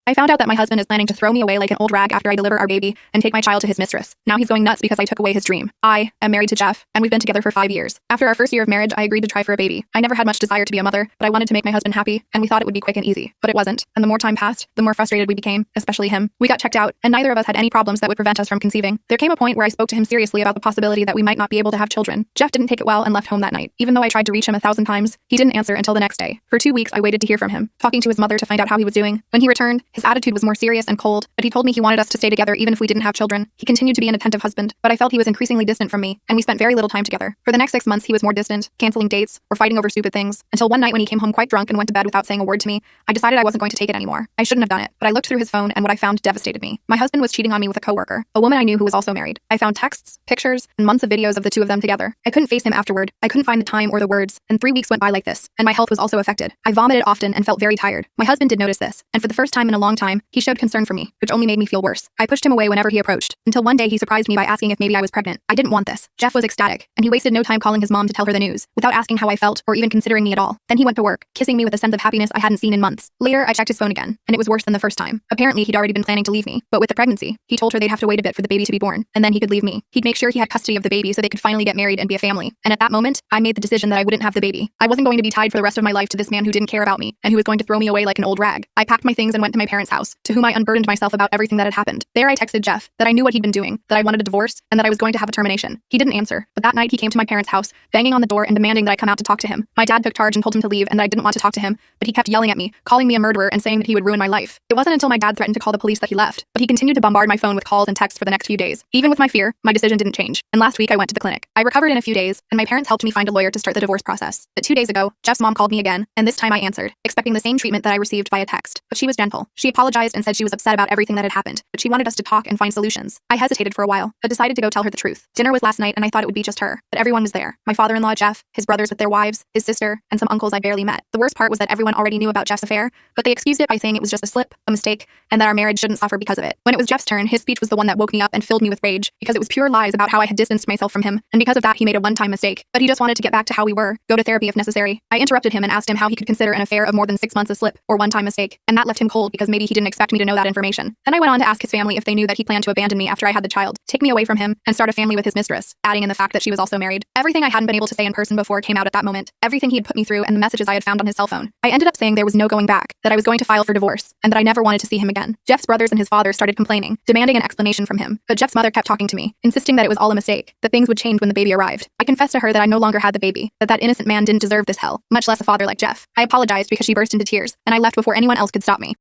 I found out that my husband is planning to throw me away like an old rag after I deliver our baby and take my child to his mistress. Now he's going nuts because I took away his dream. I am married to Jeff, and we've been together for 5 years. After our first year of marriage, I agreed to try for a baby. I never had much desire to be a mother, but I wanted to make my husband happy, and we thought it would be quick and easy. But it wasn't, and the more time passed, the more frustrated we became, especially him. We got checked out, and neither of us had any problems that would prevent us from conceiving. There came a point where I spoke to him seriously about the possibility that we might not be able to have children. Jeff didn't take it well and left home that night. Even though I tried to reach him 1,000 times, he didn't answer until the next day. For 2 weeks, I waited to hear from him, talking to his mother to find out how he was doing. When he returned, his attitude was more serious and cold, but he told me he wanted us to stay together even if we didn't have children. He continued to be an attentive husband, but I felt he was increasingly distant from me, and we spent very little time together. For the next 6 months, he was more distant, canceling dates, or fighting over stupid things, until one night when he came home quite drunk and went to bed without saying a word to me, I decided I wasn't going to take it anymore. I shouldn't have done it, but I looked through his phone and what I found devastated me. My husband was cheating on me with a coworker, a woman I knew who was also married. I found texts, pictures, and months of videos of the two of them together. I couldn't face him afterward. I couldn't find the time or the words, and 3 weeks went by like this, and my health was also affected. I vomited often and felt very tired. My husband did notice this, and for the first time in a long time, he showed concern for me, which only made me feel worse. I pushed him away whenever he approached, until one day he surprised me by asking if maybe I was pregnant. I didn't want this. Jeff was ecstatic, and he wasted no time calling his mom to tell her the news, without asking how I felt or even considering me at all. Then he went to work, kissing me with a sense of happiness I hadn't seen in months. Later, I checked his phone again, and it was worse than the first time. Apparently, he'd already been planning to leave me, but with the pregnancy, he told her they'd have to wait a bit for the baby to be born, and then he could leave me. He'd make sure he had custody of the baby so they could finally get married and be a family. And at that moment, I made the decision that I wouldn't have the baby. I wasn't going to be tied for the rest of my life to this man who didn't care about me, and who was going to throw me away like an old rag. I packed my things and went to my parents' house, to whom I unburdened myself about everything that had happened. There I texted Jeff that I knew what he'd been doing, that I wanted a divorce, and that I was going to have a termination. He didn't answer, but that night he came to my parents' house, banging on the door and demanding that I come out to talk to him. My dad took charge and told him to leave and that I didn't want to talk to him, but he kept yelling at me, calling me a murderer and saying that he would ruin my life. It wasn't until my dad threatened to call the police that he left, but he continued to bombard my phone with calls and texts for the next few days. Even with my fear, my decision didn't change, and last week I went to the clinic. I recovered in a few days, and my parents helped me find a lawyer to start the divorce process. But 2 days ago, Jeff's mom called me again, and this time I answered, expecting the same treatment that I received via text. But she was gentle. She apologized and said she was upset about everything that had happened, but she wanted us to talk and find solutions. I hesitated for a while, but decided to go tell her the truth. Dinner was last night, and I thought it would be just her, but everyone was there. My father-in-law, Jeff, his brothers with their wives, his sister, and some uncles I barely met. The worst part was that everyone already knew about Jeff's affair, but they excused it by saying it was just a slip, a mistake, and that our marriage shouldn't suffer because of it. When it was Jeff's turn, his speech was the one that woke me up and filled me with rage, because it was pure lies about how I had distanced myself from him, and because of that he made a one-time mistake. But he just wanted to get back to how we were, go to therapy if necessary. I interrupted him and asked him how he could consider an affair of more than 6 months a slip or one-time mistake, and that left him cold because maybe he didn't expect me to know that information. Then I went on to ask his family if they knew that he planned to abandon me after I had the child, take me away from him, and start a family with his mistress, adding in the fact that she was also married. Everything I hadn't been able to say in person before came out at that moment. Everything he had put me through and the messages I had found on his cell phone. I ended up saying there was no going back, that I was going to file for divorce, and that I never wanted to see him again. Jeff's brothers and his father started complaining, demanding an explanation from him, but Jeff's mother kept talking to me, insisting that it was all a mistake, that things would change when the baby arrived. I confessed to her that I no longer had the baby, that innocent man didn't deserve this hell, much less a father like Jeff. I apologized because she burst into tears, and I left before anyone else could stop me.